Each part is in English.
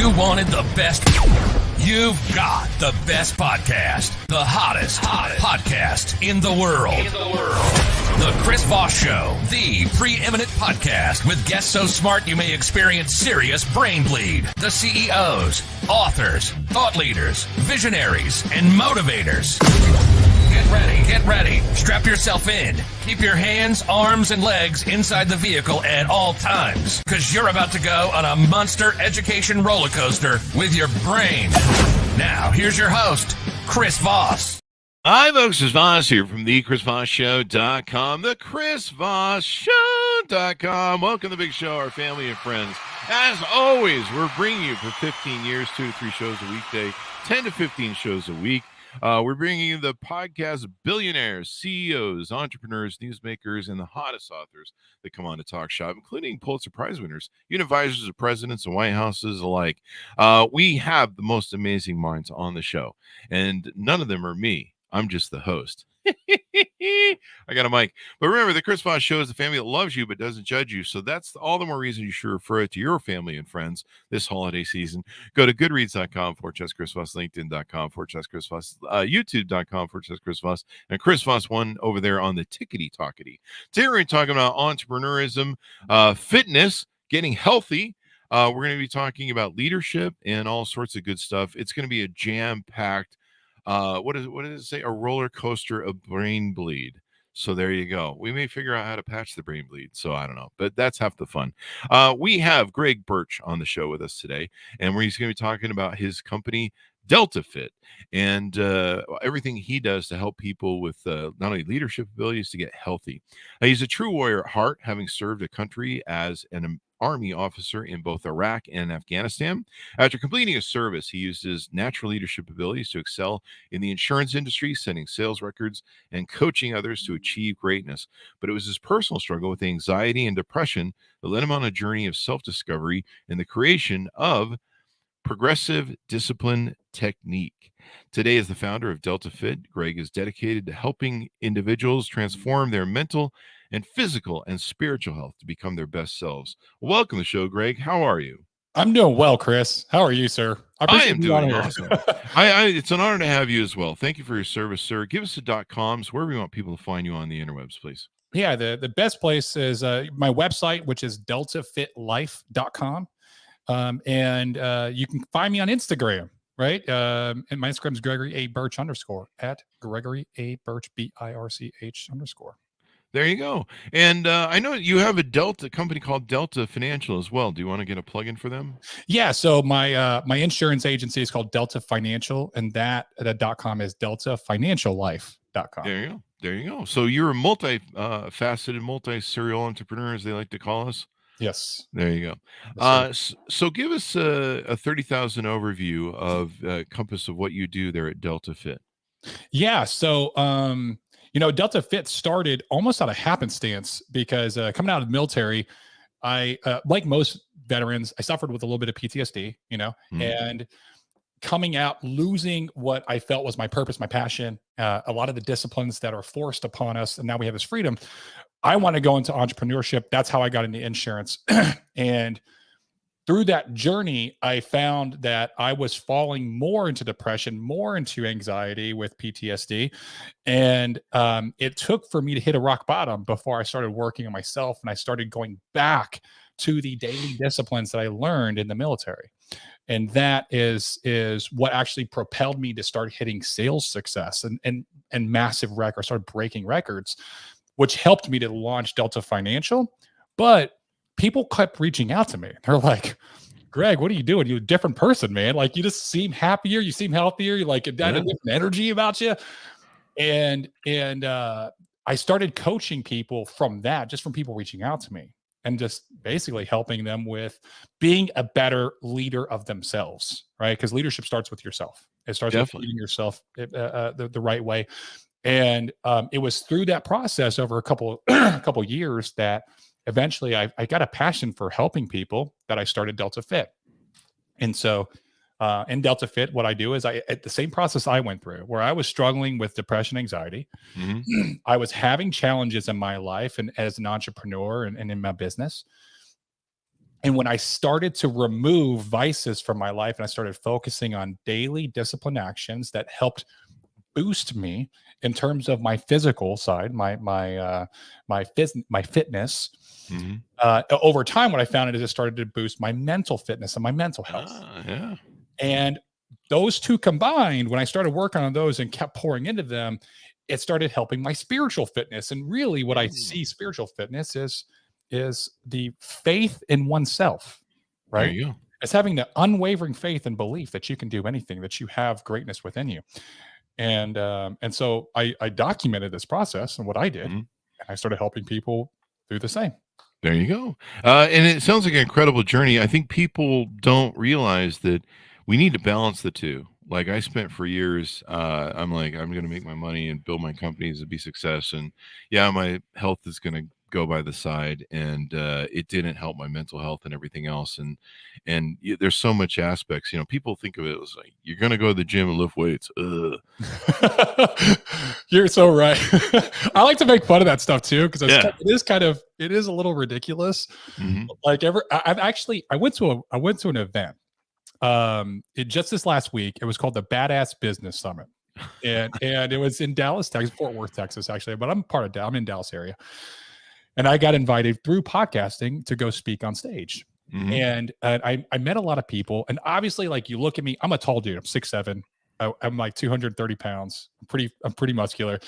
You wanted the best. You've got the best podcast, the hottest podcast in the world. The Chris Voss Show, the preeminent podcast with guests so smart you may experience serious brain bleed. The CEOs, authors, thought leaders, visionaries, and motivators. Get ready. Strap yourself in. Keep your hands, arms, and legs inside the vehicle at all times, because you're about to go on a monster education roller coaster with your brain. Now, here's your host, Chris Voss. Hi, folks. It's Voss here from thechrisvossshow.com, thechrisvossshow.com. Welcome to the big show, our family and friends. As always, we're bringing you for 15 years, 2 to 3 shows a weekday, 10 to 15 shows a week. We're bringing you the podcast billionaires, CEOs, entrepreneurs, newsmakers, and the hottest authors that come on to talk shop, including Pulitzer Prize winners, advisors of presidents and White Houses alike. We have the most amazing minds on the show, and none of them are me. I'm just the host. I got a mic. But remember, the Chris Voss Show is the family that loves you but doesn't judge you. So that's all the more reason you should refer it to your family and friends this holiday season. Go to goodreads.com/Chris Voss, LinkedIn.com/Chris Voss, YouTube.com/Chris Voss, and Chris Voss one over there on the tickety-tockety. Today we're going to be talking about entrepreneurism, fitness, getting healthy. We're going to be talking about leadership and all sorts of good stuff. It's going to be a jam-packed what does it say? A roller coaster of brain bleed. So there you go. We may figure out how to patch the brain bleed. So I don't know, but that's half the fun. We have Greg Birch on the show with us today, and he's going to be talking about his company, Delta Fit, and everything he does to help people with not only leadership abilities to get healthy. He's a true warrior at heart, having served a country as an Army officer in both Iraq and Afghanistan. After completing his service, he used his natural leadership abilities to excel in the insurance industry, setting sales records and coaching others to achieve greatness. But it was his personal struggle with anxiety and depression that led him on a journey of self-discovery and the creation of progressive discipline technique. Today, as the founder of Delta Fit, Greg is dedicated to helping individuals transform their mental and physical and spiritual health to become their best selves. Welcome to the show, Greg. How are you? I'm doing well, Chris. How are you, sir? I am doing awesome. It's an honor to have you as well. Thank you for your service, sir. Give us the .coms, wherever you want people to find you on the interwebs, please. Yeah, the best place is my website, which is deltafitlife.com. And you can find me on Instagram, right? And my Instagram is Gregory A. Birch _ at Gregory A. Birch, BIRCH _. There you go. And I know you have a company called Delta Financial as well. Do you want to get a plug-in for them? Yeah. So my insurance agency is called Delta Financial, and that .com is deltafinanciallife.com. There you go. So you're a multi-faceted, multi-serial entrepreneur, as they like to call us. Yes. There you go. So give us a 30,000 overview of compass of what you do there at Delta Fit. Yeah. So, Delta Fit started almost out of happenstance because coming out of the military, I, like most veterans, I suffered with a little bit of PTSD, and coming out, losing what I felt was my purpose, my passion, a lot of the disciplines that are forced upon us. And now we have this freedom. I want to go into entrepreneurship. That's how I got into insurance. And through that journey, I found that I was falling more into depression, more into anxiety with PTSD. And it took for me to hit a rock bottom before I started working on myself. And I started going back to the daily disciplines that I learned in the military. And that is what actually propelled me to start hitting sales success and massive records, started breaking records, which helped me to launch Delta Financial. But people kept reaching out to me. They're like, Greg, what are you doing? You're a different person, man. Like, you just seem happier. You seem healthier. You like a different energy about you. And I started coaching people from that, just from people reaching out to me and just basically helping them with being a better leader of themselves, right? Because leadership starts with yourself. It starts with leading yourself the right way. And it was through that process over a couple years that eventually I got a passion for helping people that I started Delta Fit. And so in Delta Fit, what I do is at the same process I went through, where I was struggling with depression, anxiety, I was having challenges in my life and as an entrepreneur and in my business. And when I started to remove vices from my life and I started focusing on daily discipline actions that helped boost me in terms of my physical side, my fitness. Mm-hmm. Over time, what I found is it started to boost my mental fitness and my mental health. Yeah. And those two combined, when I started working on those and kept pouring into them, it started helping my spiritual fitness. And really, what I see spiritual fitness is the faith in oneself, right? There you go. It's having the unwavering faith and belief that you can do anything, that you have greatness within you. And so I documented this process and what I did, and I started helping people do the same. There you go. And it sounds like an incredible journey. I think people don't realize that we need to balance the two. Like I spent for years, I'm like, I'm going to make my money and build my companies and be success. And yeah, my health is going to go by the side, and it didn't help my mental health and everything else. And there's so much aspects, people think of it as like, you're going to go to the gym and lift weights. Ugh. You're so right. I like to make fun of that stuff too, because it is a little ridiculous. Mm-hmm. Like I went to an event just this last week. It was called the Badass Business Summit, and it was in Dallas, Texas, Fort Worth, Texas, actually. But I'm in Dallas area, and I got invited through podcasting to go speak on stage. Mm-hmm. And I met a lot of people, and obviously, like, you look at me, I'm a tall dude. I'm 6'7". I'm like 230 pounds. I'm pretty muscular.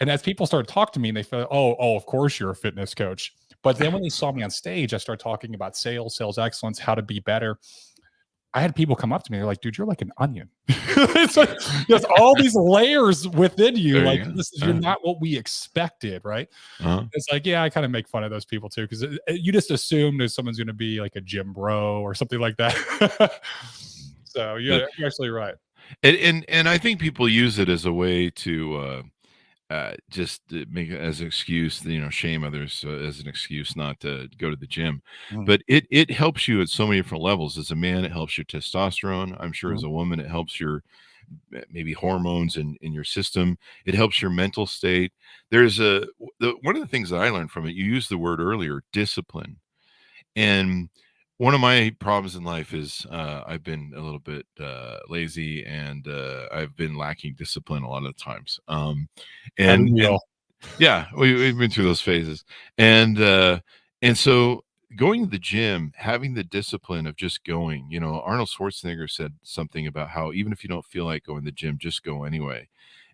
And as people started talking to me, and they felt, oh, of course you're a fitness coach. But then when they saw me on stage, I started talking about sales excellence, how to be better. I had people come up to me. They're like, dude, you're like an onion. It's like, there's all these layers within you. There like, you you're not what we expected, right? Uh-huh. It's like, yeah, I kind of make fun of those people too, because you just assume that someone's going to be like a gym bro or something like that. So you're actually right. And I think people use it as a way to just make it as an excuse, shame others as an excuse not to go to the gym. But it helps you at so many different levels. As a man, it helps your testosterone. I'm sure as a woman, it helps your maybe hormones in your system. It helps your mental state. There's one of the things that I learned from it, you used the word earlier, discipline. And one of my problems in life is I've been a little bit lazy, and I've been lacking discipline a lot of times. And yeah, we've been through those phases. And so going to the gym, having the discipline of just going, Arnold Schwarzenegger said something about how even if you don't feel like going to the gym, just go anyway.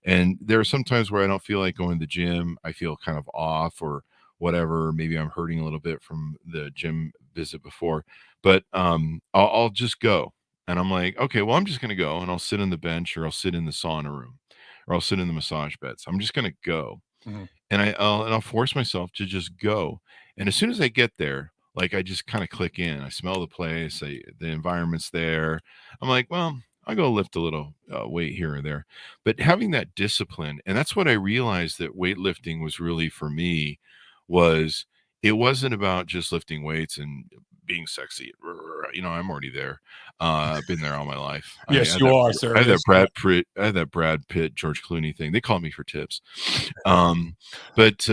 And there are some times where I don't feel like going to the gym. I feel kind of off or whatever. Maybe I'm hurting a little bit from the gym visit before, but I'll just go. And I'm like, okay, well, I'm just going to go, and I'll sit on the bench, or I'll sit in the sauna room, or I'll sit in the massage beds. I'm just going to go. And I'll force myself to just go. And as soon as I get there, like, I just kind of click in. I smell the place. The environment's there. I'm like, well, I'll go lift a little weight here or there. But having that discipline, and that's what I realized that weightlifting was really for me, was it wasn't about just lifting weights and being sexy. I'm already there. I've been there all my life. Yes, you are, sir. I had that Brad Pitt, George Clooney thing. They call me for tips. But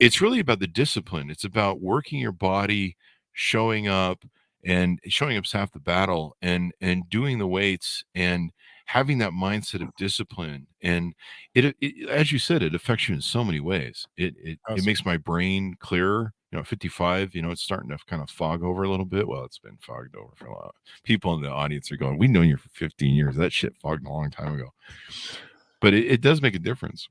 it's really about the discipline. It's about working your body, showing up, and showing up's half the battle, and doing the weights and having that mindset of discipline. And it as you said, it affects you in so many ways. It makes my brain clearer. 55, it's starting to kind of fog over a little bit. Well, it's been fogged over for a lot. People in the audience are going, we've known you for 15 years. That shit fogged a long time ago. But it does make a difference.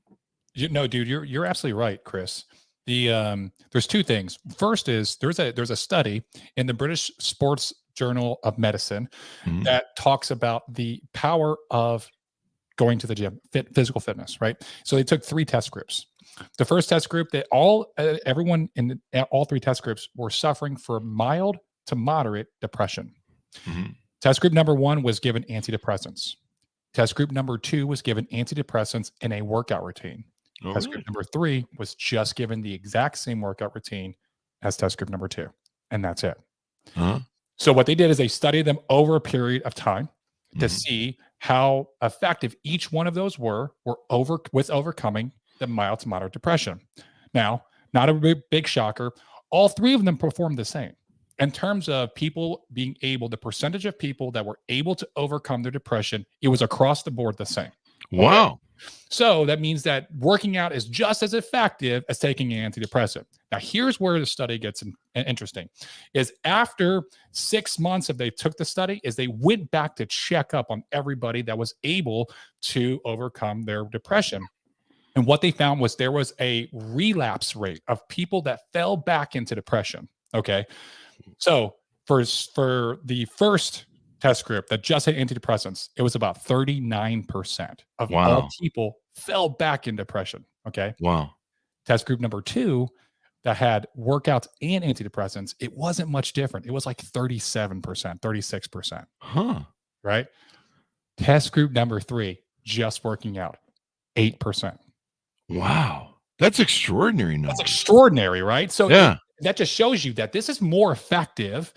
Dude, you're absolutely right, Chris. There's two things. First is there's a study in the British Sports Journal of Medicine that talks about the power of going to the gym, physical fitness, right? So they took 3 test groups. The first test group, everyone in all 3 test groups were suffering from mild to moderate depression. Test group number 1 was given antidepressants. Test group number 2 was given antidepressants in a workout routine. Test group number 3 was just given the exact same workout routine as test group number 2, and that's it. So what they did is they studied them over a period of time to see how effective each one of those were with overcoming the mild to moderate depression. Now, not a big shocker, all 3 of them performed the same. in terms of people being able, the percentage of people that were able to overcome their depression, it was across the board the same. Okay. Wow. So that means that working out is just as effective as taking an antidepressant. Now, here's where the study gets interesting: is after 6 months of they took the study, is they went back to check up on everybody that was able to overcome their depression. And what they found was there was a relapse rate of people that fell back into depression. Okay. So for the first test group that just had antidepressants, it was about 39% of all Wow. people fell back in depression. Okay. Wow. Test group number 2 that had workouts and antidepressants, it wasn't much different. It was like 37%, 36%. Huh. Right. Test group number 3, just working out, 8%. Wow. That's extraordinary numbers. That's extraordinary, right? So Yeah. that just shows you that this is more effective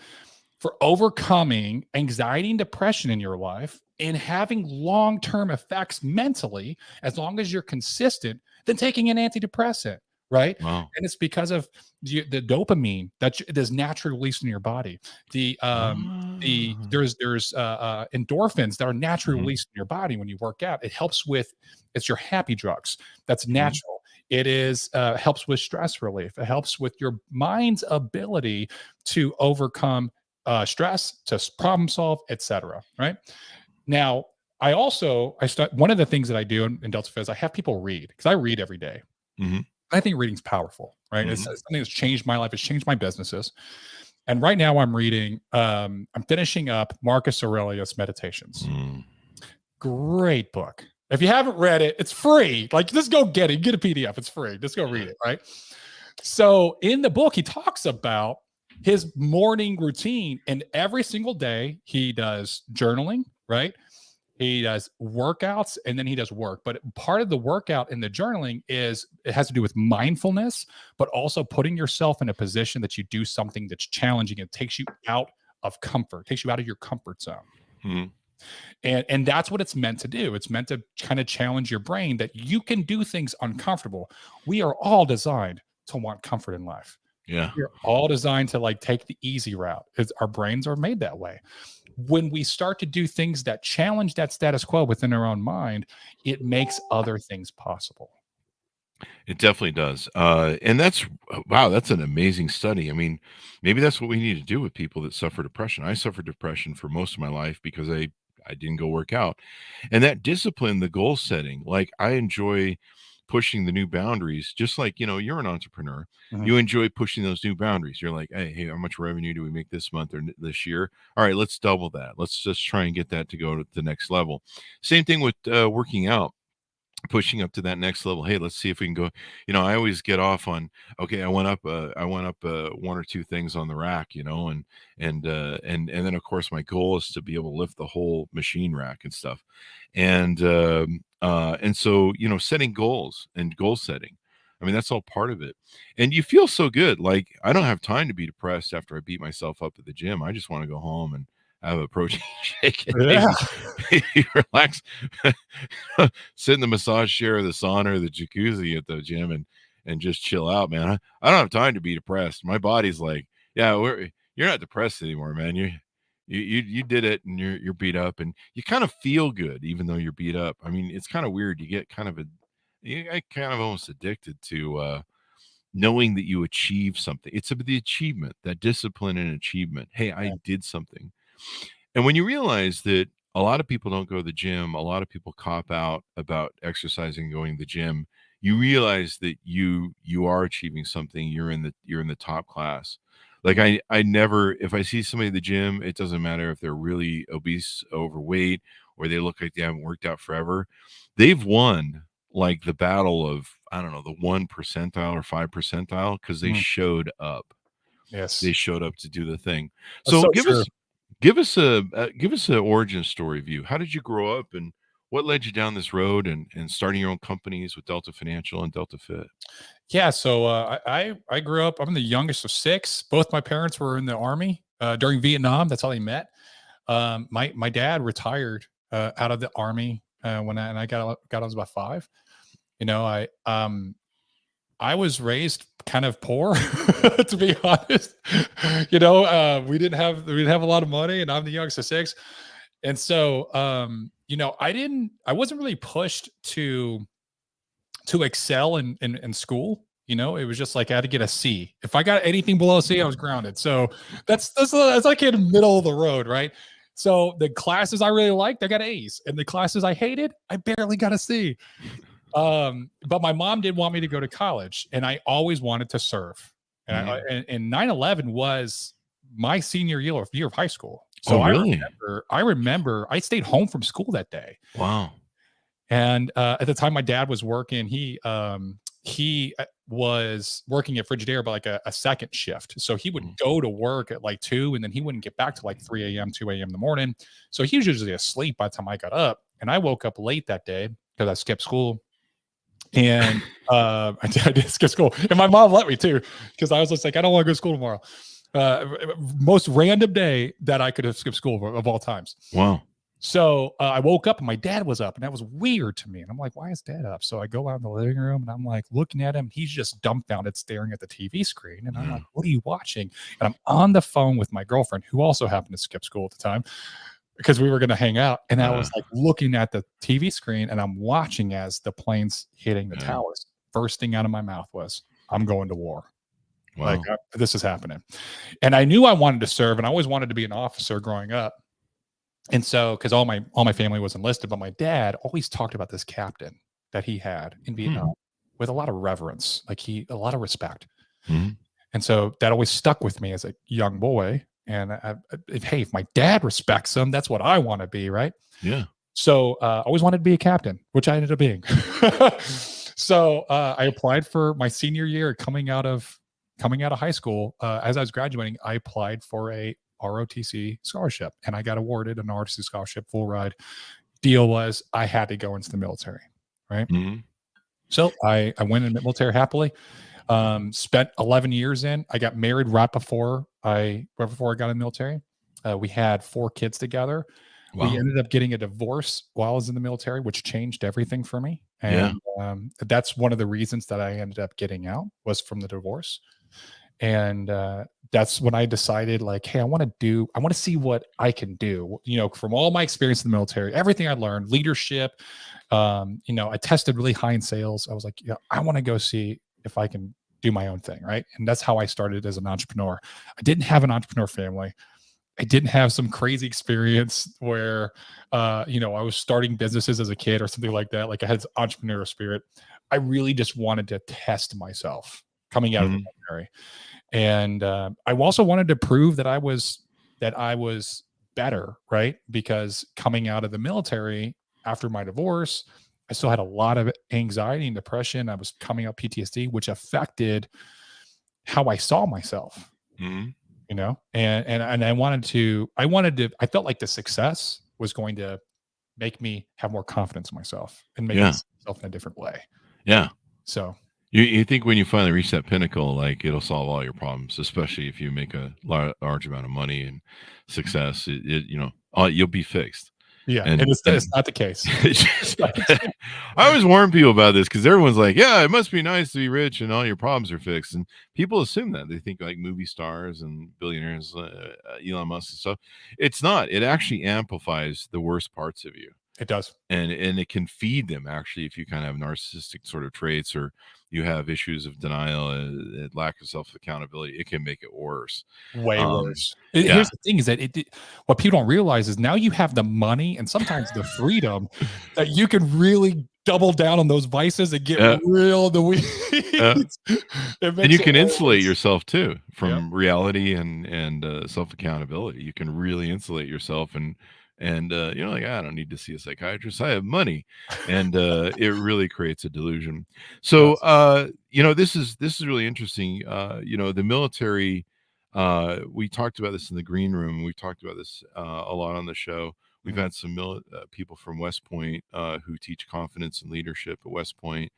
for overcoming anxiety and depression in your life and having long-term effects mentally, as long as you're consistent, than taking an antidepressant, right? Wow. And it's because of the dopamine that is naturally released in your body. There's endorphins that are naturally released in your body when you work out. It helps with, it's your happy drugs. That's natural. It is helps with stress relief. It helps with your mind's ability to overcome stress, to problem solve, etc. Right now, one of the things that I do in Delta Phys, I have people read, because I read every day. I think reading's powerful, right? It's something that's changed my life. It's changed my businesses. And right now I'm reading, I'm finishing up Marcus Aurelius Meditations. Great book. If you haven't read it, it's free. Like, just go get it. Get a PDF. It's free. Just go read it, right? So in the book, he talks about his morning routine, and every single day he does journaling, right? He does workouts, and then he does work. But part of the workout in the journaling is, it has to do with mindfulness, but also putting yourself in a position that you do something that's challenging. It takes you out of comfort, takes you out of your comfort zone. And that's what it's meant to do. It's meant to kind of challenge your brain that you can do things uncomfortable. We are all designed to want comfort in life. Yeah. We're all designed to like take the easy route. Our brains are made that way. When we start to do things that challenge that status quo within our own mind, it makes other things possible. It definitely does. And that's, wow, that's an amazing study. I mean, maybe that's what we need to do with people that suffer depression. I suffered depression for most of my life because I didn't go work out. And that discipline, the goal setting, like I enjoy pushing the new boundaries, just like, you're an entrepreneur. You enjoy pushing those new boundaries. You're like, hey, how much revenue do we make this month or this year? All right, let's double that. Let's just try and get that to go to the next level. Same thing with working out, pushing up to that next level. Hey, let's see if we can go. I always get off on, okay, I went up one or two things on the rack, and then of course my goal is to be able to lift the whole machine rack and stuff. And so, setting goals and goal setting, I mean, that's all part of it. And you feel so good. Like, I don't have time to be depressed after I beat myself up at the gym. I just want to go home and have a protein shake and maybe relax, sit in the massage chair or the sauna or the jacuzzi at the gym and just chill out, man. I don't have time to be depressed. My body's like, yeah, you're not depressed anymore, man. You did it, and you're beat up, and you kind of feel good even though you're beat up. I mean, it's kind of weird. You get kind of almost addicted to knowing that you achieve something. It's the achievement, that discipline and achievement. Hey, I did something. And when you realize that a lot of people don't go to the gym, a lot of people cop out about exercising, going to the gym, you realize that you are achieving something. You're in the top class. Like I never, if I see somebody at the gym, it doesn't matter if they're really obese, overweight, or they look like they haven't worked out forever. They've won like the battle of, I don't know, the 1 percentile or 5 percentile, because they showed up. Yes. They showed up to do the thing. That's So true. give us an origin story view. How did you grow up, and what led you down this road and starting your own companies with Delta Financial and Delta Fit? Yeah. So I grew up, I'm the youngest of 6. Both my parents were in the Army during Vietnam. That's how they met. My dad retired out of the Army when I was about 5. I was raised kind of poor, to be honest. You know, we didn't have a lot of money, and I'm the youngest of 6. And so, you know, I wasn't really pushed to excel in school. You know, it was just like I had to get a C. If I got anything below a C, I was grounded. So that's like in the middle of the road, right? So the classes I really liked, I got A's, and the classes I hated, I barely got a C. But my mom did want me to go to college, and I always wanted to serve. And 9/11 was my senior year of high school. So really? I remember I stayed home from school that day. Wow. And at the time, my dad was working. He was working at Frigidaire, but like a second shift. So he would go to work at like 2, and then he wouldn't get back to like 3 a.m., 2 a.m. in the morning. So he was usually asleep by the time I got up. And I woke up late that day because I skipped school. And I did skip school. And my mom let me too, because I was just like, I don't want to go to school tomorrow. Most random day that I could have skipped school of all times. Wow. So I woke up and my dad was up, and that was weird to me. And I'm like, why is dad up? So I go out in the living room, and I'm like looking at him. He's just dumbfounded staring at the TV screen. And I'm like, what are you watching? And I'm on the phone with my girlfriend, who also happened to skip school at the time, because we were going to hang out. And I was like looking at the TV screen, and I'm watching as the planes hitting the towers. First thing out of my mouth was, I'm going to war. Wow. Like this is happening. And I knew I wanted to serve, and I always wanted to be an officer growing up. And so, because all my family was enlisted, but my dad always talked about this captain that he had in Vietnam with a lot of reverence, like a lot of respect. And so that always stuck with me as a young boy. And if my dad respects him, that's what I want to be, right? Yeah. So I always wanted to be a captain, which I ended up being. So I applied for my senior year, coming out of high school. As I was graduating, I applied for a ROTC scholarship, and I got awarded an ROTC scholarship, full ride. Deal was I had to go into the military, right? So I went in the military happily. Spent 11 years in. I got married right before I got in the military. We had 4 kids together. Wow. We ended up getting a divorce while I was in the military, which changed everything for me. And that's one of the reasons that I ended up getting out, was from the divorce. And that's when I decided, like, hey, I want to see what I can do, you know, from all my experience in the military, everything I learned, leadership, you know, I tested really high in sales. I was like, yeah, I want to go see if I can do my own thing. Right. And that's how I started as an entrepreneur. I didn't have an entrepreneur family. I didn't have some crazy experience where, you know, I was starting businesses as a kid or something like that. Like I had this entrepreneurial spirit. I really just wanted to test myself coming out of the military. And I also wanted to prove that I was better, right? Because coming out of the military after my divorce, I still had a lot of anxiety and depression. I was coming out PTSD, which affected how I saw myself. You know, and I felt like the success was going to make me have more confidence in myself and make myself in a different way. Yeah. So you think when you finally reach that pinnacle, like it'll solve all your problems, especially if you make a large amount of money and success, you know, you'll be fixed. Yeah. And it's not the case. I always warn people about this because everyone's like, yeah, it must be nice to be rich and all your problems are fixed. And people assume that. They think like movie stars and billionaires, Elon Musk and stuff. It's not. It actually amplifies the worst parts of you. It does. And it can feed them, actually, if you kind of have narcissistic sort of traits or you have issues of denial and lack of self-accountability, it can make it worse. Way worse. Here's the thing is that what people don't realize is now you have the money and sometimes the freedom that you can really double down on those vices and get real in the weeds. And you can insulate yourself too from reality and self-accountability. You can really insulate yourself and you're like, I don't need to see a psychiatrist. I have money. And it really creates a delusion. So, you know, this is really interesting. You know, the military, we talked about this in the green room. We talked about this a lot on the show. We've had some people from West Point who teach confidence and leadership at West Point,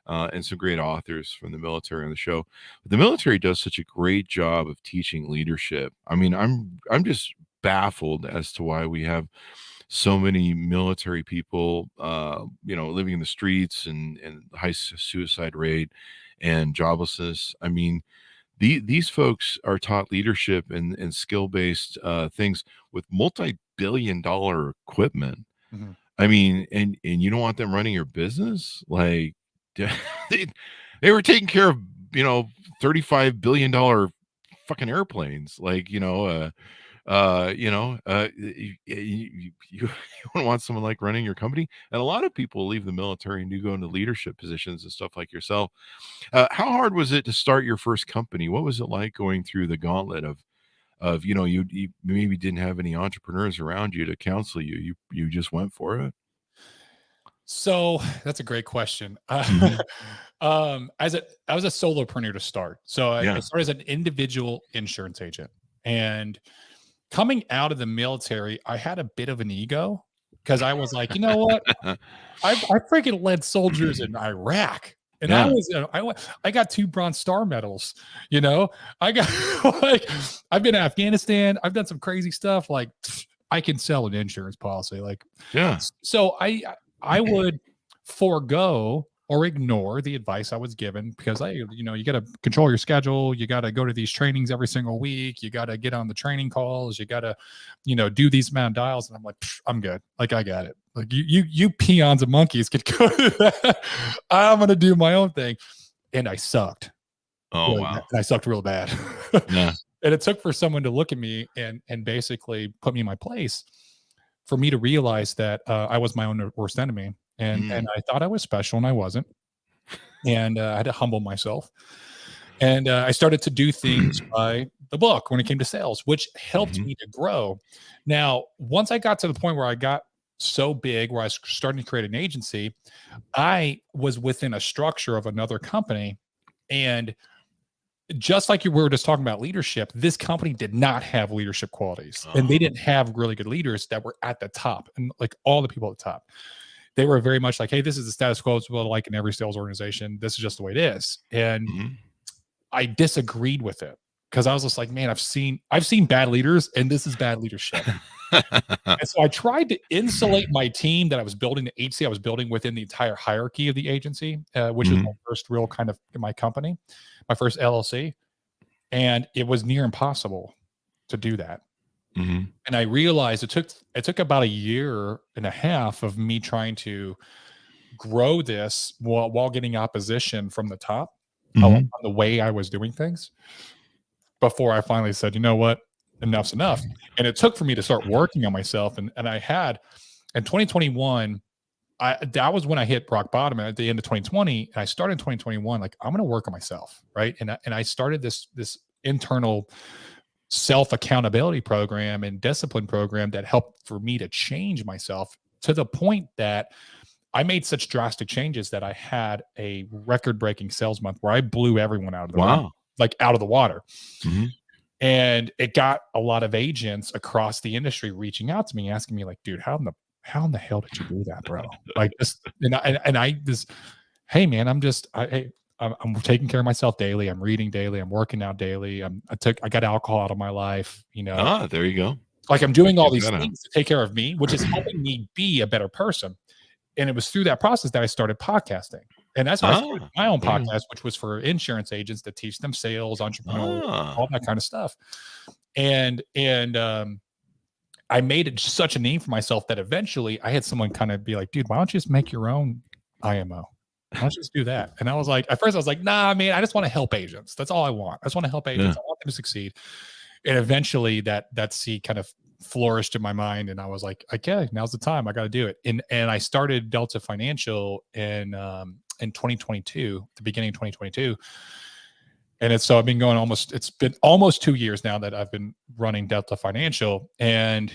and some great authors from the military on the show. But the military does such a great job of teaching leadership. I mean, I'm just baffled as to why we have so many military people, you know, living in the streets and high suicide rate. and joblessness. I mean, these folks are taught leadership and skill-based things with multi-billion-dollar equipment. Mhm. I mean, and you don't want them running your business? Like, they, they were taking care of, $35 billion fucking airplanes. Like, you don't want someone like running your company. And a lot of people leave the military and do go into leadership positions and stuff like yourself. How hard was it to start your first company? What was it like going through the gauntlet of you maybe didn't have any entrepreneurs around you to counsel you. You just went for it. So that's a great question. Mhm. I was a solopreneur to start. So I Yeah. started as an individual insurance agent. And coming out of the military, I had a bit of an ego because I was like, you know what? I freaking led soldiers in Iraq. And I Yeah. was, I got 2 Bronze Star medals. You know, I got like, I've been to Afghanistan. I've done some crazy stuff. Like, I can sell an insurance policy. Like, Yeah. so I would forego or ignore the advice I was given because you got to control your schedule. You got to go to these trainings every single week. You got to get on the training calls. You got to, do these amount of dials. And I'm like, I'm good. Like, I got it. Like you peons and monkeys could go to that. I'm going to do my own thing. And I sucked. Oh, Really wow. bad. And I sucked real bad. Yeah. And it took for someone to look at me and basically put me in my place for me to realize that I was my own worst enemy. And I thought I was special and I wasn't. And I had to humble myself. And I started to do things by the book when it came to sales, which helped me to grow. Now, once I got to the point where I got so big, where I was starting to create an agency, I was within a structure of another company. And just like you were just talking about leadership, this company did not have leadership qualities, and they didn't have really good leaders that were at the top. And like all the people at the top, they were very much like, hey, this is the status quo. It's like in every sales organization. This is just the way it is. And I disagreed with it because I was just like, man, I've seen bad leaders, and this is bad leadership. And so I tried to insulate my team that I was building, the agency I was building within the entire hierarchy of the agency, which was my first real kind of my company, my first LLC. And it was near impossible to do that. And I realized it took about 1.5 years of me trying to grow this while getting opposition from the top on the way I was doing things before I finally said, you know what, enough's enough. And it took for me to start working on myself. And I had in 2021, that was when I hit rock bottom at the end of 2020. And I started in 2021, like, I'm going to work on myself. Right. And I started this internal self accountability program and discipline program that helped for me to change myself to the point that I made such drastic changes that I had a record breaking sales month where I blew everyone out of the water, like out of the water. And it got a lot of agents across the industry reaching out to me, asking me like, dude, how in the hell did you do that, bro? Like this, hey man, I'm taking care of myself daily. I'm reading daily. I'm working out daily. I got alcohol out of my life, there you go. like I'm doing all these things to take care of me, which is helping me be a better person. And it was through that process that I started podcasting. And that's why I started my own podcast, which was for insurance agents to teach them sales, entrepreneurs, all that kind of stuff. And I made it such a name for myself that eventually I had someone kind of be like, dude, why don't you just make your own IMO? Why don't you just do that? And I was like, at first I was like, nah, man, I just want to help agents. That's all I want. I just want to help agents. I want them to succeed. And eventually that seed kind of flourished in my mind. And I was like, okay, now's the time. I got to do it. And I started Delta Financial in 2022, the beginning of 2022. And it's been almost 2 years now that I've been running Delta Financial, and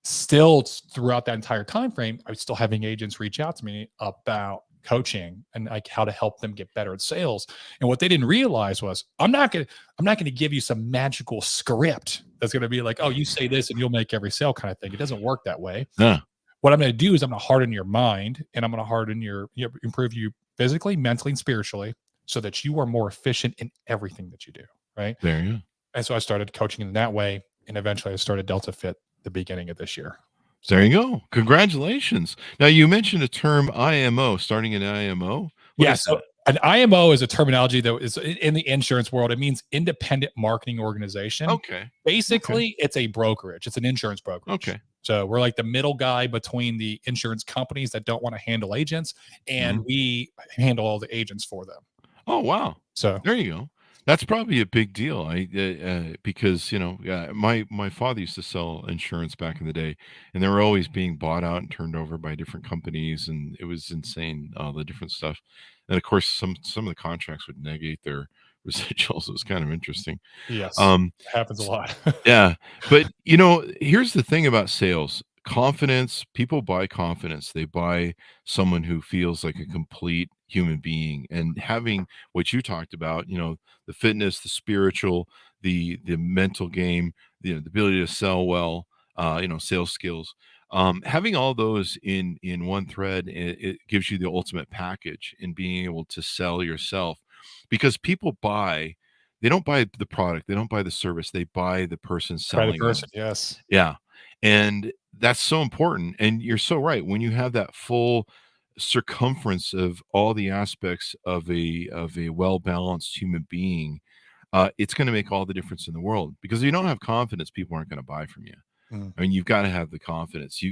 still throughout that entire time frame, I was still having agents reach out to me about coaching and like how to help them get better at sales. And what they didn't realize was I'm not going to give you some magical script that's going to be like, oh, you say this and you'll make every sale kind of thing. It doesn't work that way. What I'm going to do is I'm going to harden your mind, and I'm going to harden improve you physically, mentally, and spiritually, so that you are more efficient in everything that you do. Right there. Yeah. And so I started coaching in that way. And eventually I started Delta Fit the beginning of this year. There you go. Congratulations. Now you mentioned a term IMO, starting an IMO. What is that? An IMO is a terminology that is in the insurance world. It means independent marketing organization. Okay. Basically, it's a brokerage. It's an insurance brokerage. Okay. So we're like the middle guy between the insurance companies that don't want to handle agents, and we handle all the agents for them. Oh, wow. So there you go. That's probably a big deal. Because my father used to sell insurance back in the day, and they were always being bought out and turned over by different companies, and it was insane, all the different stuff. And of course, some of the contracts would negate their residuals. It was kind of interesting. yes, Um, happens a lot. yeah, but here's the thing about sales. Confidence, people buy confidence. They buy someone who feels like a complete human being. And having what you talked about, the fitness, the spiritual, the mental game, the ability to sell well, sales skills. Having all those in one thread, it gives you the ultimate package in being able to sell yourself, because people buy. They don't buy the product. They don't buy the service. They buy the person By the selling them. person, yes. Yeah. And that's so important. And you're so right. When you have that full circumference of all the aspects of a well-balanced human being, it's going to make all the difference in the world. Because if you don't have confidence, people aren't going to buy from you. I mean, you've got to have the confidence.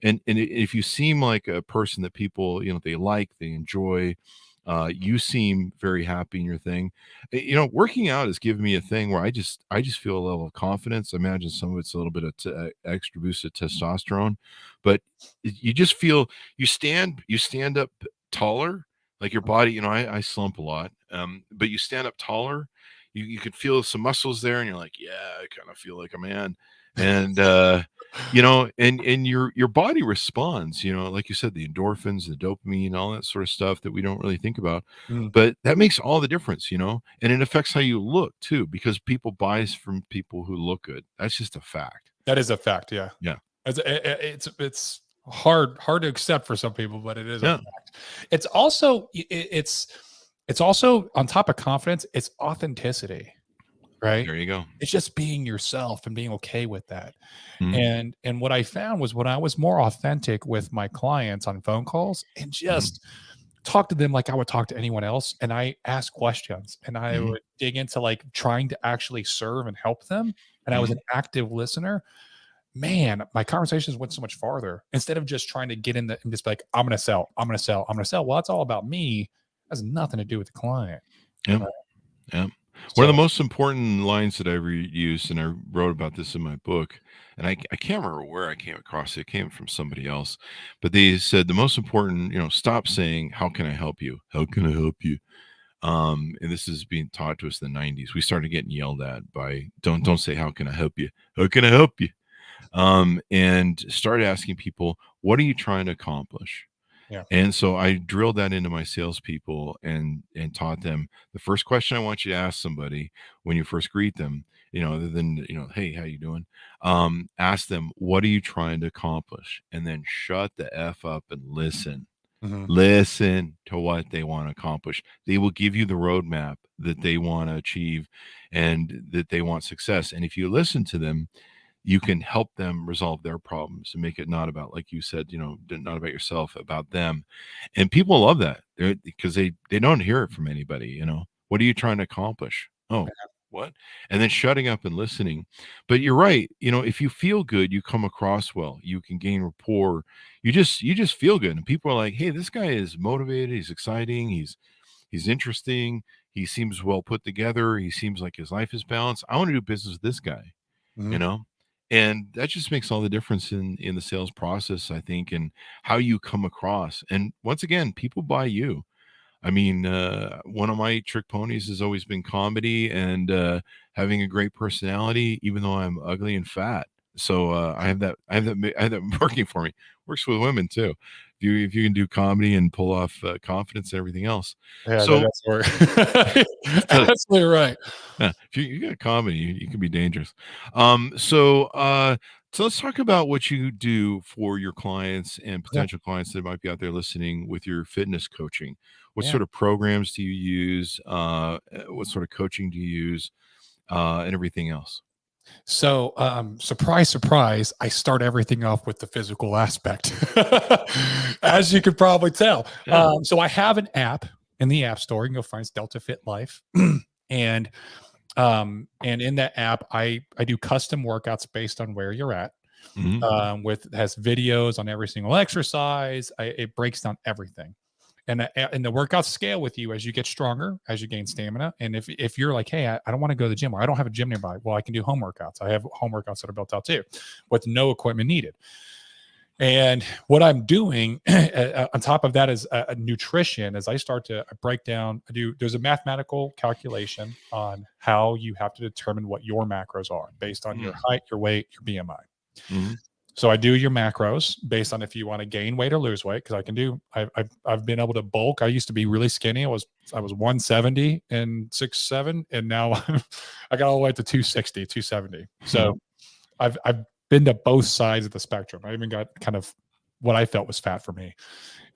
And if you seem like a person that people, they like, they enjoy, you seem very happy in your thing. Working out has given me a thing where I just feel a level of confidence. I imagine some of it's a little bit of extra boost of testosterone, but you just feel you stand up taller, like your body. I slump a lot, but you stand up taller. You can feel some muscles there, and you're like, yeah, I kind of feel like a man. And and your body responds, like you said, the endorphins, the dopamine, all that sort of stuff that we don't really think about, but that makes all the difference, and it affects how you look too, because people buy from people who look good. That's just a fact. That is a fact. Yeah. It's hard to accept for some people, but it is a fact. It's also on top of confidence, it's authenticity. Right. There you go. It's just being yourself and being okay with that. And what I found was when I was more authentic with my clients on phone calls and just talk to them like I would talk to anyone else, and I ask questions and I would dig into like trying to actually serve and help them, and I was an active listener, man, my conversations went so much farther. Instead of just trying to get in and just be like, I'm going to sell. Well, that's all about me. It has nothing to do with the client. Yeah. Yeah. One of the most important lines that I ever used, and I wrote about this in my book, and I can't remember where I came across it. It came from somebody else, but they said the most important, stop saying, how can I help you? How can I help you? And this is being taught to us in the 90s. We started getting yelled at by, don't say, how can I help you? How can I help you? And started asking people, what are you trying to accomplish? Yeah. And so I drilled that into my salespeople and taught them the first question I want you to ask somebody when you first greet them, other than, hey, how you doing? Ask them, what are you trying to accomplish? And then shut the F up and listen. Listen to what they want to accomplish. They will give you the roadmap that they want to achieve and that they want success. And if you listen to them, you can help them resolve their problems and make it not about, like you said, not about yourself, about them. And people love that because they don't hear it from anybody. What are you trying to accomplish? Oh, what? And then shutting up and listening. But you're right. If you feel good, you come across well, you can gain rapport. You just feel good. And people are like, hey, this guy is motivated. He's exciting. He's interesting. He seems well put together. He seems like his life is balanced. I want to do business with this guy, And that just makes all the difference in the sales process, I think, and how you come across. And once again, people buy you. I mean, one of my trick ponies has always been comedy and having a great personality, even though I'm ugly and fat. So I have that working for me. Works with women too. If you can do comedy and pull off confidence and everything else. Yeah, so that's where absolutely right. Yeah, if you got comedy, you can be dangerous. So let's talk about what you do for your clients and potential clients that might be out there listening with your fitness coaching. What sort of programs do you use? What sort of coaching do you use? And everything else. So, surprise, I start everything off with the physical aspect, as you could probably tell. Yeah. So I have an app. in the App Store. You can go find Delta Fit Life. And in that app, I do custom workouts based on where you're at. Has videos on every single exercise. It breaks down everything. And the workouts scale with you as you get stronger, as you gain stamina. And if you're like, hey, I don't want to go to the gym, or I don't have a gym nearby, well, I can do home workouts. I have home workouts that are built out too, with no equipment needed. And what I'm doing on top of that is nutrition. As I start to break down, there's a mathematical calculation on how you have to determine what your macros are based on your height, your weight, your BMI. So I do your macros based on if you want to gain weight or lose weight, because I've been able to bulk. I used to be really skinny. I was 170 and 6'7", and now I got all the way to 260, 270. So I've been to both sides of the spectrum. I even got kind of what I felt was fat for me.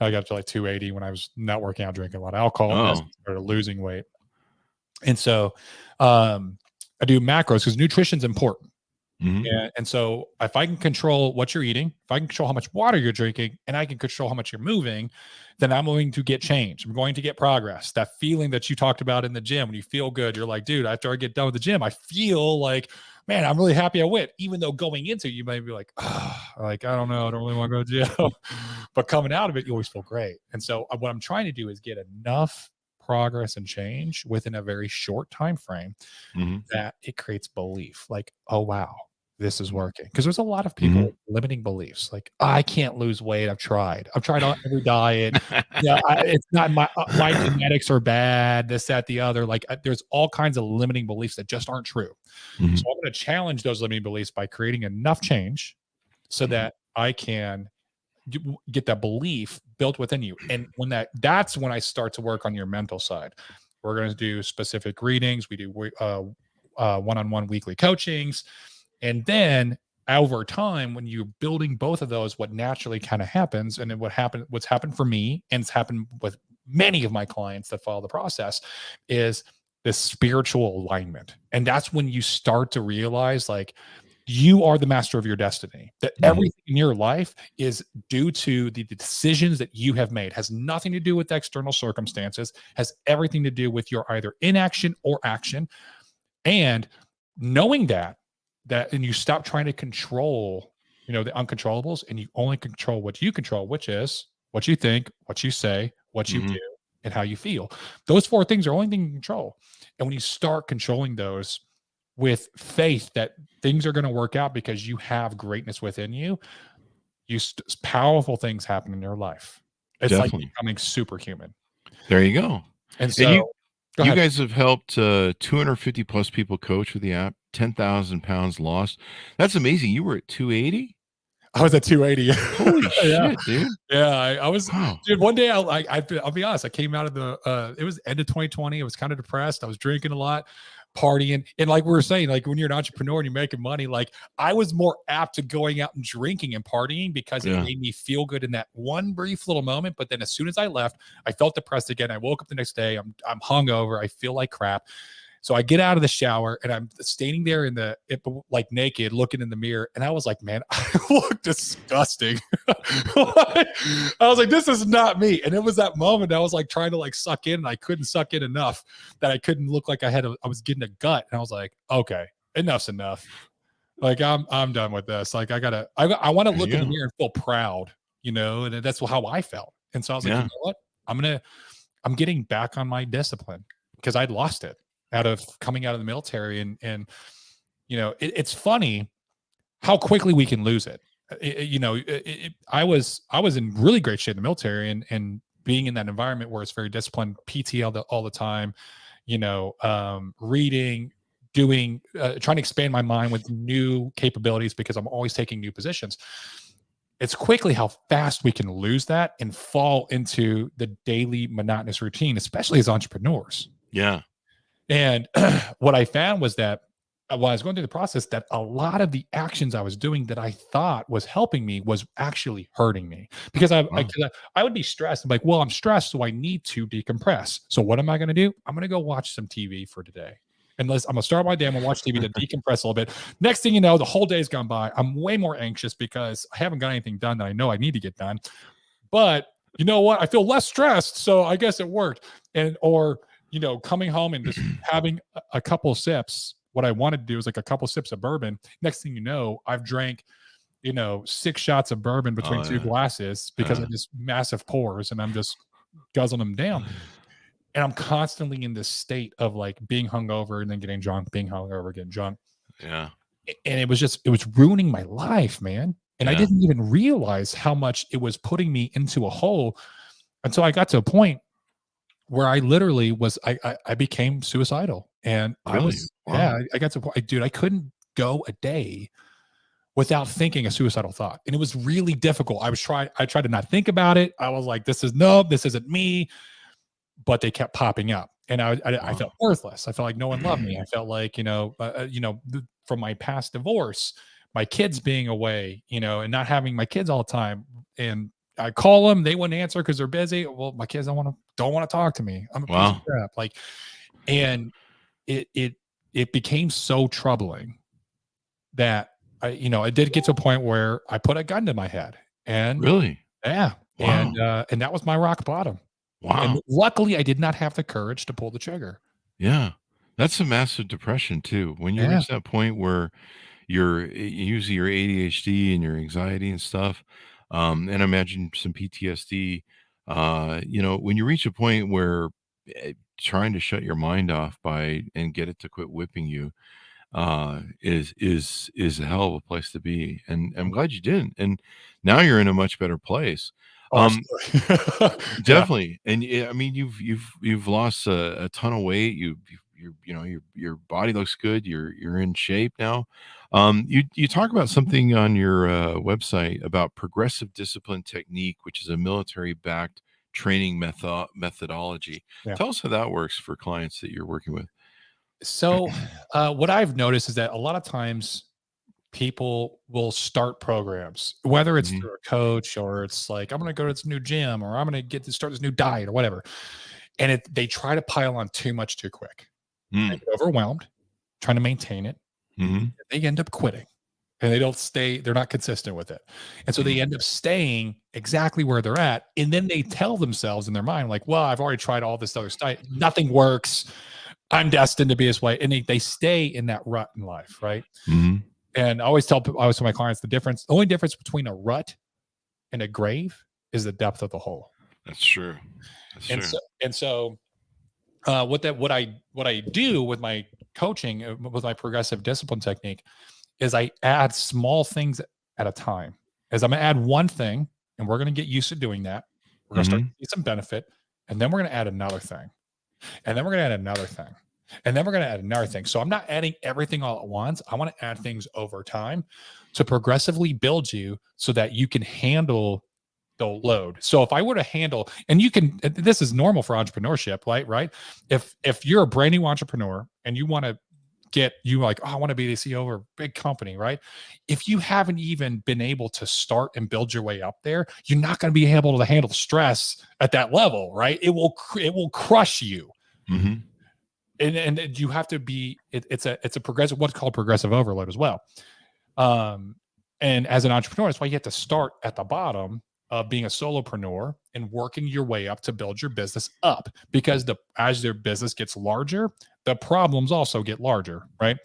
I got to like 280 when I was not working out, drinking a lot of alcohol, and started losing weight. And so I do macros because nutrition's important. And so if I can control what you're eating, if I can control how much water you're drinking, and I can control how much you're moving, then I'm going to get change. I'm going to get progress. That feeling that you talked about in the gym, when you feel good, you're like, dude, after I get done with the gym, I feel like, man, I'm really happy I went. Even though going into it, you might be like, like, I don't know, I don't really want to go to the gym. But coming out of it, you always feel great. And so what I'm trying to do is get enough progress and change within a very short time frame that it creates belief. Like, oh wow, this is working. Because there's a lot of people with limiting beliefs. Like, I can't lose weight. I've tried every diet. It's not my genetics are bad. This, that, the other. Like, there's all kinds of limiting beliefs that just aren't true. So I'm going to challenge those limiting beliefs by creating enough change so that I can get that belief built within you. And that's when I start to work on your mental side. We're going to do specific readings. We do one-on-one weekly coachings. And then over time, when you're building both of those, what naturally kind of happens, and then what's happened for me, and it's happened with many of my clients that follow the process, is this spiritual alignment. And that's when you start to realize, like, you are the master of your destiny, that everything in your life is due to the decisions that you have made, has nothing to do with external circumstances, has everything to do with your either inaction or action. And knowing that, and you stop trying to control, the uncontrollables, and you only control what you control, which is what you think, what you say, what you do, and how you feel. Those four things are the only thing you control. And when you start controlling those with faith that things are going to work out because you have greatness within you, powerful things happen in your life. It's Definitely. Like becoming superhuman. There you go. And so you guys have helped 250 plus people coach with the app, 10,000 pounds lost. That's amazing. You were at 280? I was at 280. Holy shit, dude. Yeah, I was, dude, one day I'll be honest. I came out of it was end of 2020. I was kind of depressed. I was drinking a lot, partying. And like we were saying, like when you're an entrepreneur and you're making money, like I was more apt to going out and drinking and partying because it made me feel good in that one brief little moment. But then as soon as I left, I felt depressed again. I woke up the next day. I'm hungover. I feel like crap. So I get out of the shower and I'm standing there like naked, looking in the mirror. And I was like, man, I look disgusting. I was like, this is not me. And it was that moment I was like trying to like suck in, and I couldn't suck in enough that I couldn't look like I was getting a gut. And I was like, okay, enough's enough. Like I'm done with this. Like I want to look in the mirror and feel proud, and that's how I felt. And so I was like, you know what? I'm getting back on my discipline because I'd lost it out of coming out of the military. And it's funny how quickly we can lose it. I was in really great shape in the military, and being in that environment where it's very disciplined, PTL all the time, reading, doing, trying to expand my mind with new capabilities because I'm always taking new positions. It's quickly how fast we can lose that and fall into the daily monotonous routine, especially as entrepreneurs. Yeah. And what I found was that while I was going through the process, that a lot of the actions I was doing that I thought was helping me was actually hurting me, because I would be stressed. I'm like, well, I'm stressed, so I need to decompress. So what am I going to do? I'm going to go watch some TV for today. I'm going to start my day. I'm going to watch TV to decompress a little bit. Next thing you know, the whole day's gone by. I'm way more anxious because I haven't got anything done that I know I need to get done. But you know what? I feel less stressed, so I guess it worked. Or coming home and just having a couple sips. What I wanted to do was like a couple sips of bourbon. Next thing you know, I've drank 6 shots of bourbon between 2 glasses because of just massive pours, and I'm just guzzling them down. And I'm constantly in this state of like being hungover and then getting drunk, being hungover, getting drunk. Yeah. And it was ruining my life, man. And I didn't even realize how much it was putting me into a hole until I got to a point where I literally was, I became suicidal. And Really? I got to a point, dude, I couldn't go a day without thinking a suicidal thought. And it was really difficult. I tried to not think about it. I was like, this isn't me. But they kept popping up. And I felt worthless. I felt like no one loved me. I felt like, from my past divorce, my kids being away, and not having my kids all the time. And I call them, they wouldn't answer because they're busy. Well, my kids don't want to talk to me. I'm a piece of crap. Like, and it became so troubling that I did get to a point where I put a gun to my head. And really, yeah, wow. And that was my rock bottom. Wow. And luckily, I did not have the courage to pull the trigger. Yeah, that's a massive depression too. When you reach that point where you're using your ADHD and your anxiety and stuff, and imagine some PTSD. When you reach a point where trying to shut your mind off and get it to quit whipping you is a hell of a place to be. And I'm glad you didn't. And now you're in a much better place. Definitely. And I mean, you've lost a ton of weight. Your body looks good. You're in shape now. You talk about something on your website about progressive discipline technique, which is a military backed training methodology. Yeah. Tell us how that works for clients that you're working with. So what I've noticed is that a lot of times people will start programs, whether it's through a coach or it's like, I'm going to go to this new gym or I'm going to start this new diet or whatever. And they try to pile on too much too quick. They get overwhelmed trying to maintain it. They end up quitting and they don't stay. They're not consistent with it. And so they end up staying exactly where they're at. And then they tell themselves in their mind, like, well, I've already tried all this other stuff. Nothing works. I'm destined to be this way. And they stay in that rut in life. Right. And I always tell my clients the only difference between a rut and a grave is the depth of the hole. That's true. So what I do with my coaching, with my progressive discipline technique, is I add small things at a time. As I'm going to add one thing, and we're going to get used to doing that. We're going to start to see some benefit, and then we're going to add another thing, and then we're going to add another thing. And then we're going to add another thing. So I'm not adding everything all at once. I want to add things over time to progressively build you so that you can handle the load. So if I were to handle, and this is normal for entrepreneurship, right? If you're a brand new entrepreneur and you want to I want to be the CEO of a big company, right? If you haven't even been able to start and build your way up there, you're not going to be able to handle stress at that level, right? It will crush you. And you have to be, it's a progressive, what's called progressive overload as well. And as an entrepreneur, that's why you have to start at the bottom of being a solopreneur and working your way up to build your business up, because as their business gets larger, the problems also get larger, right?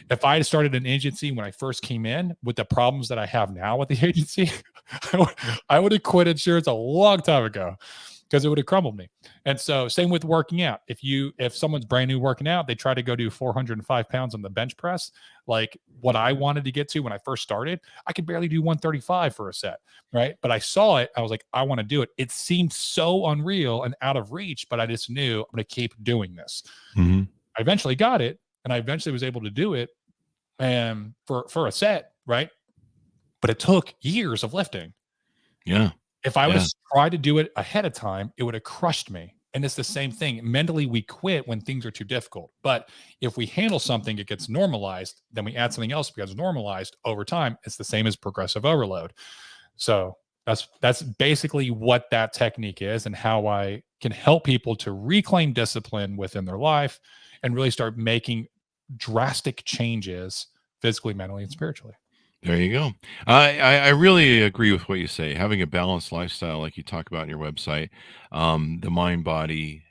If I had started an agency when I first came in with the problems that I have now with the agency, I would have quit insurance a long time ago, because it would have crumbled me. And so same with working out. If someone's brand new working out, they try to go do 405 pounds on the bench press, like what I wanted to get to when I first started, I could barely do 135 for a set, right? But I saw it. I was like, I want to do it. It seemed so unreal and out of reach, but I just knew I'm going to keep doing this. I eventually got it, and I eventually was able to do it for a set, right? But it took years of lifting. Yeah. If I would have tried to do it ahead of time, it would have crushed me. And it's the same thing. Mentally, we quit when things are too difficult. But if we handle something, it gets normalized. Then we add something else because it's normalized over time. It's the same as progressive overload. So that's basically what that technique is, and how I can help people to reclaim discipline within their life and really start making drastic changes physically, mentally, and spiritually. There you go. I really agree with what you say. Having a balanced lifestyle, like you talk about in your website, the mind, body,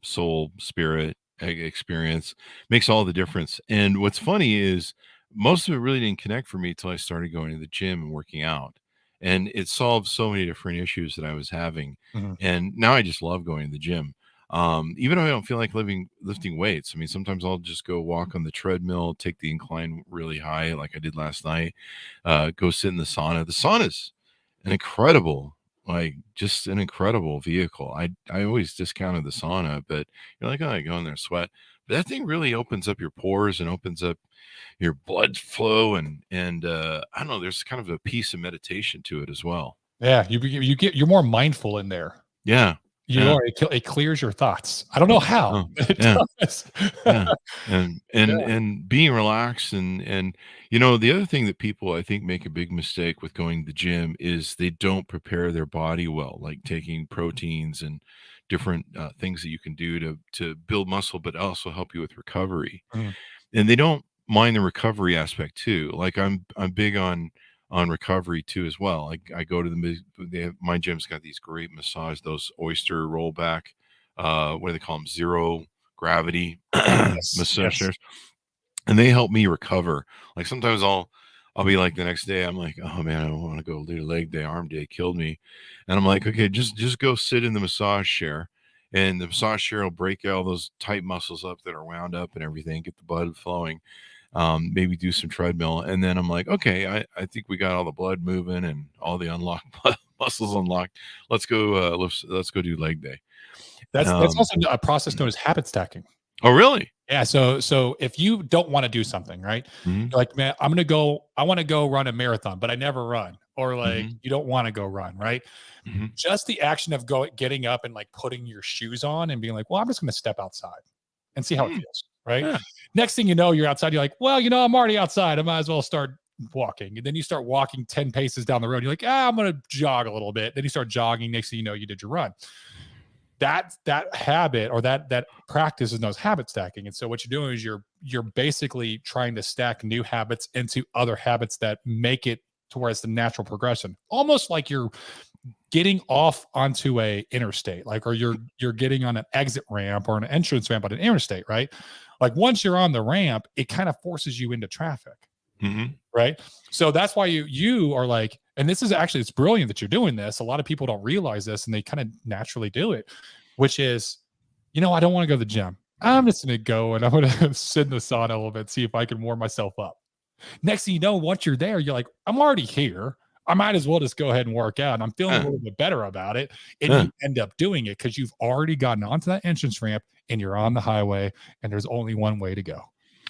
soul, spirit experience makes all the difference. And what's funny is most of it really didn't connect for me till I started going to the gym and working out. And it solved so many different issues that I was having. Mhm. And now I just love going to the gym. Even if I don't feel like lifting weights. I mean, sometimes I'll just go walk on the treadmill, take the incline really high, like I did last night, go sit in the sauna. The sauna's an incredible, like just an incredible vehicle. I always discounted the sauna, but you're like, oh, I go in there, sweat. But that thing really opens up your pores and opens up your blood flow, and I don't know. There's kind of a piece of meditation to it as well. Yeah, you're more mindful in there. Yeah, You yeah. are. It clears your thoughts. I don't know how, Oh, but it yeah. does. Yeah. And and Yeah. and being relaxed and the other thing that people I think make a big mistake with going to the gym is they don't prepare their body well, like taking proteins and different things that you can do to build muscle, but also help you with recovery. Mhm. And they don't mind the recovery aspect too. Like I'm big on recovery too as well. I go to my gym's got these great massage, those oyster rollback, what do they call them? Zero gravity Yes, massage yes. chairs, and they help me recover. Like sometimes I'll be like the next day, I'm like, oh man, I don't want to go do leg day, arm day killed me. And I'm like, okay, just go sit in the massage chair. And the massage chair will break all those tight muscles up that are wound up and everything, get the blood flowing. Maybe do some treadmill. And then I'm like, okay, I think we got all the blood moving and all the unlocked muscles unlocked. Let's go do leg day. That's Um, also a process known as habit stacking. oh really? Yeah, so if you don't wanna do something, right? Hmm. You're like, "Man, I wanna go run a marathon, but I never run." Or, like, Hmm. you don't wanna go run, right? Hmm. Just the action of getting up and, like, putting your shoes on and being like, "Well, I'm just gonna step outside and see how it Mm, feels," right? yeah. Next thing you know, you're outside, you're like, "Well, I'm already outside, I might as well start walking." And then you start walking 10 paces down the road, you're like, I'm gonna jog a little bit." Then you start jogging, next thing you know, you did your run. That habit or that practice is known as habit stacking. And so what you're doing is you're basically trying to stack new habits into other habits that make it to where it's the natural progression, almost like you're getting off onto a interstate, like, or you're getting on an exit ramp or an entrance ramp on an interstate, right? Like once you're on the ramp, it kind of forces you into traffic, Hmm. right? So that's why you are like, and this is actually, it's brilliant that you're doing this. A lot of people don't realize this and they kind of naturally do it, which is, I don't want to go to the gym. I'm just going to go and I'm going to sit in the sauna a little bit, see if I can warm myself up. Next thing you know, once you're there, you're like, I'm already here. I might as well just go ahead and work out. And I'm feeling a Yeah. little bit better about it. And Yeah. you end up doing it because you've already gotten onto that entrance ramp and you're on the highway and there's only one way to go.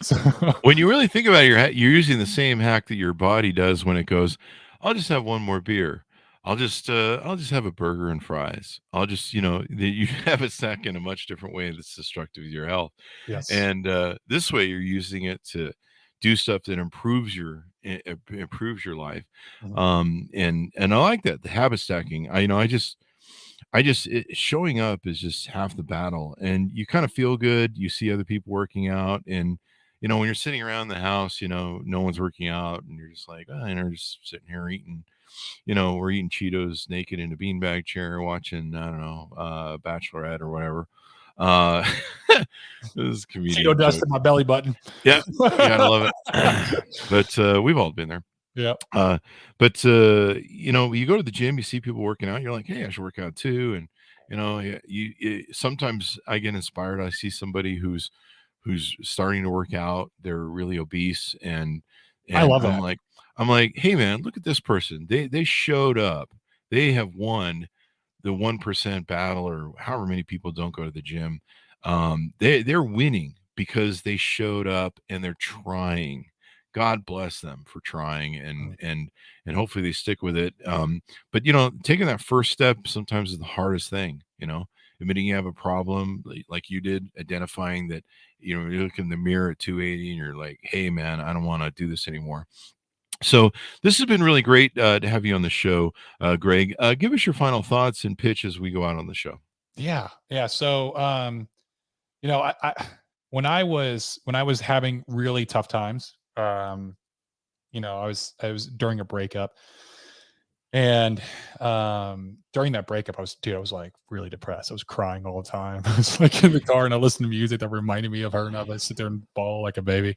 So When you really think about it, you're using the same hack that your body does when it goes, I'll just have one more beer. I'll just have a burger and fries. I'll just, you have it stacked in a much different way that's destructive to your health. yes. And this way, you're using it to do stuff that improves your life. Mhm. And I like that, the habit stacking. Showing up is just half the battle, and you kind of feel good. You see other people working out, and when you're sitting around the house, no one's working out, and you're just like, oh, just sitting here eating. We're eating Cheetos naked in a beanbag chair, watching I don't know, Bachelorette or whatever. Uh, this is Cheeto comedian dust joke. in my belly button. Yeah, you gotta love it. But we've all been there. Yeah. Uh, but you go to the gym, you see people working out, you're like, hey, I should work out too. And sometimes I get inspired. I see somebody who's starting to work out. They're really obese, and I and love that. I'm like, hey man, look at this person. They showed up. They have won the 1% battle, or however many people don't go to the gym. They're winning because they showed up and they're trying. God bless them for trying, and Mhm. and hopefully they stick with it. But taking that first step sometimes is the hardest thing. Admitting you have a problem, like you did, identifying that. You look in the mirror at 280 and you're like, hey man, I don't want to do this anymore. So this has been really great to have you on the show, Greg. Give us your final thoughts and pitch as we go out on the show. Yeah. Yeah. So I when I was having really tough times, I was during a breakup, and during that breakup, I was like really depressed. I was crying all the time. I was like in the car and I listened to music that reminded me of her, and I would sit there and bawl like a baby.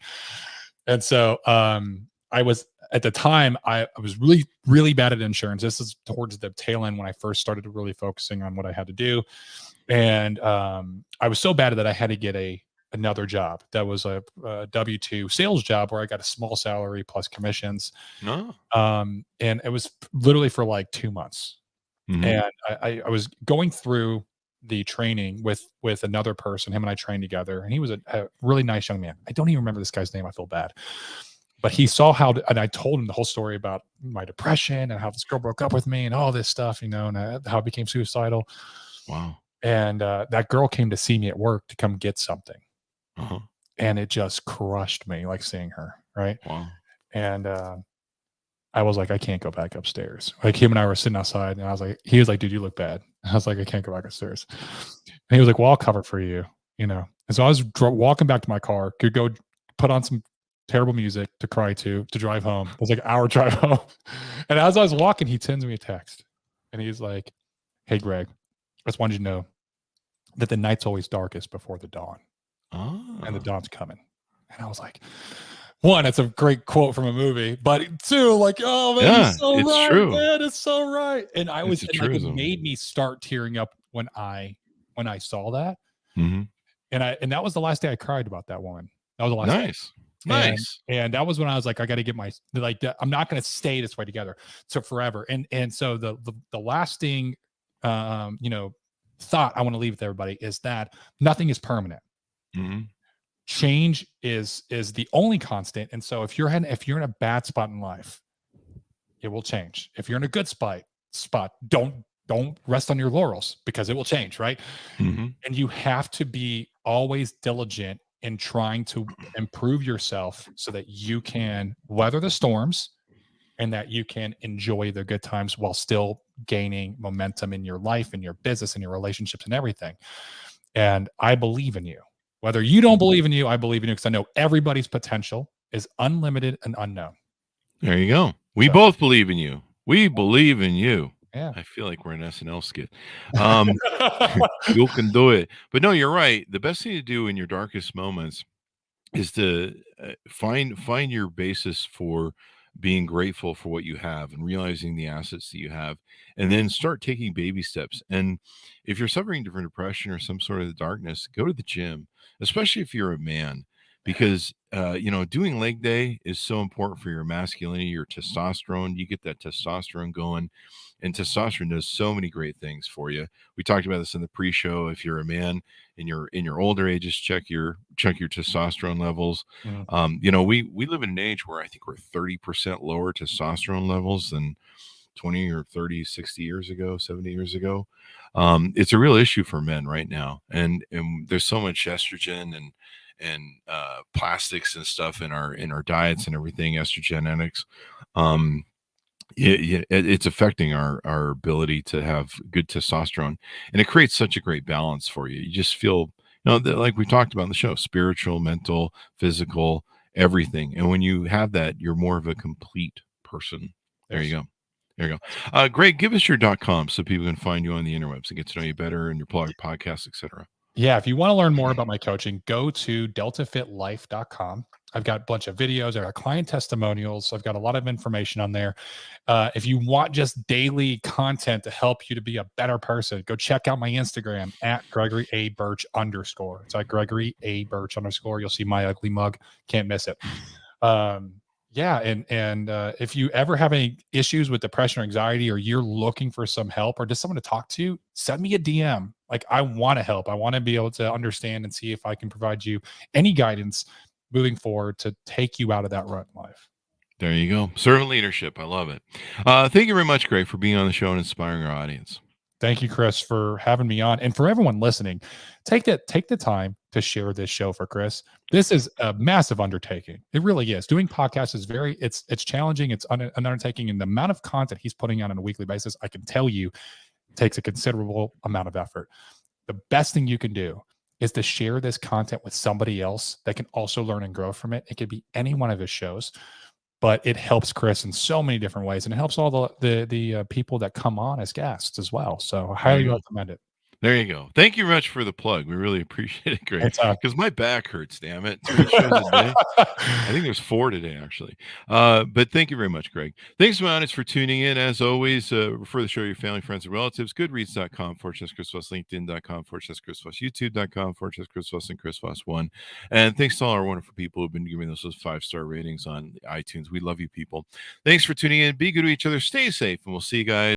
And so I was at the time I was really, really bad at insurance. This is towards the tail end when I first started really focusing on what I had to do. And I was so bad that I had to get another job that was a W-2 sales job where I got a small salary plus commissions. No. And it was literally for like 2 months. Mhm. And I was going through the training with another person. Him and I trained together, and he was a really nice young man. I don't even remember this guy's name. I feel bad. But he saw and I told him the whole story about my depression and how this girl broke up with me and all this stuff, and how I became suicidal. Wow. And that girl came to see me at work to come get something. Uh-huh. And it just crushed me, like seeing her. Right. Wow. And I was like, I can't go back upstairs. Like him and I were sitting outside, and he was like, dude, you look bad. And I was like, I can't go back upstairs. And he was like, well, I'll cover for you, And so I was walking back to my car, could go put on some terrible music to cry to drive home. It was like an hour drive home. And as I was walking, he sends me a text, and he's like, hey, Greg, I just wanted you to know that the night's always darkest before the dawn, and the dawn's coming. And I was like, one, it's a great quote from a movie, but two, like, oh man, Yeah, it's so it's right, true. man, it's so right. And it made me start tearing up when I saw that. Mhm. And that was the last day I cried about that woman. That was the last day. Nice. And that was when I was like, I got to get I'm not going to stay this way together so forever. And so the lasting, thought I want to leave with everybody is that nothing is permanent. Mhm. Change is the only constant. And so if you're in a bad spot in life, it will change. If you're in a good spot, don't rest on your laurels, because it will change, right? Mhm. And you have to be always diligent in trying to improve yourself so that you can weather the storms and that you can enjoy the good times while still gaining momentum in your life and your business and your relationships and everything. And I believe in you. Whether you don't believe in you, I believe in you, because I know everybody's potential is unlimited and unknown. There you go. We both believe in you. We believe in you. Yeah. I feel like we're an SNL skit. You can do it. But no, you're right. The best thing to do in your darkest moments is to find your basis for being grateful for what you have and realizing the assets that you have, and then start taking baby steps. And if you're suffering from depression or some sort of darkness, go to the gym, especially if you're a man, because doing leg day is so important for your masculinity, your testosterone. You get that testosterone going, and testosterone does so many great things for you. We talked about this in the pre-show. If you're a man in your older ages, check your testosterone levels. We live in an age where I think we're 30% lower testosterone levels than 20 or 30, 60 years ago, 70 years ago. It's a real issue for men right now, and there's so much estrogen and plastics and stuff in our diets and everything, estrogenics. It's affecting our ability to have good testosterone, and it creates such a great balance for you. You just feel, like we talked about in the show, spiritual, mental, physical, everything. And when you have that, you're more of a complete person. There you go. There you go. Greg, give us your .com so people can find you on the interwebs and get to know you better and your podcast, etc. Yeah. If you want to learn more about my coaching, go to deltafitlife.com. I've got a bunch of videos. I've got client testimonials. I've got a lot of information on there. If you want just daily content to help you to be a better person, go check out my Instagram at Gregory A. Birch _. It's like Gregory A. Birch _. You'll see my ugly mug. Can't miss it. Yeah. And if you ever have any issues with depression or anxiety, or you're looking for some help or just someone to talk to, send me a DM. Like, I want to help. I want to be able to understand and see if I can provide you any guidance moving forward to take you out of that rut in life. There you go. Servant leadership. I love it. Thank you very much, Greg, for being on the show and inspiring our audience. Thank you, Chris, for having me on. And for everyone listening, take the time to share this show for Chris. This is a massive undertaking. It really is. Doing podcasts is it's challenging. It's an undertaking, and the amount of content he's putting out on a weekly basis, I can tell you, takes a considerable amount of effort. The best thing you can do is to share this content with somebody else that can also learn and grow from it. It could be any one of his shows, but it helps Chris in so many different ways, and it helps all the people that come on as guests as well. So I highly recommend it. There you go. Thank you very much for the plug. We really appreciate it, Greg. It's Because my back hurts, damn it. 3 shows a day. I think there's 4 today, actually. But thank you very much, Greg. Thanks, my audience, for tuning in. As always, refer the show to your family, friends, and relatives. Goodreads.com/Chris Voss, LinkedIn.com/Chris Voss, YouTube.com/Chris Voss, and Chris Voss 1. And thanks to all our wonderful people who've been giving us those 5-star ratings on iTunes. We love you people. Thanks for tuning in. Be good to each other. Stay safe, and we'll see you guys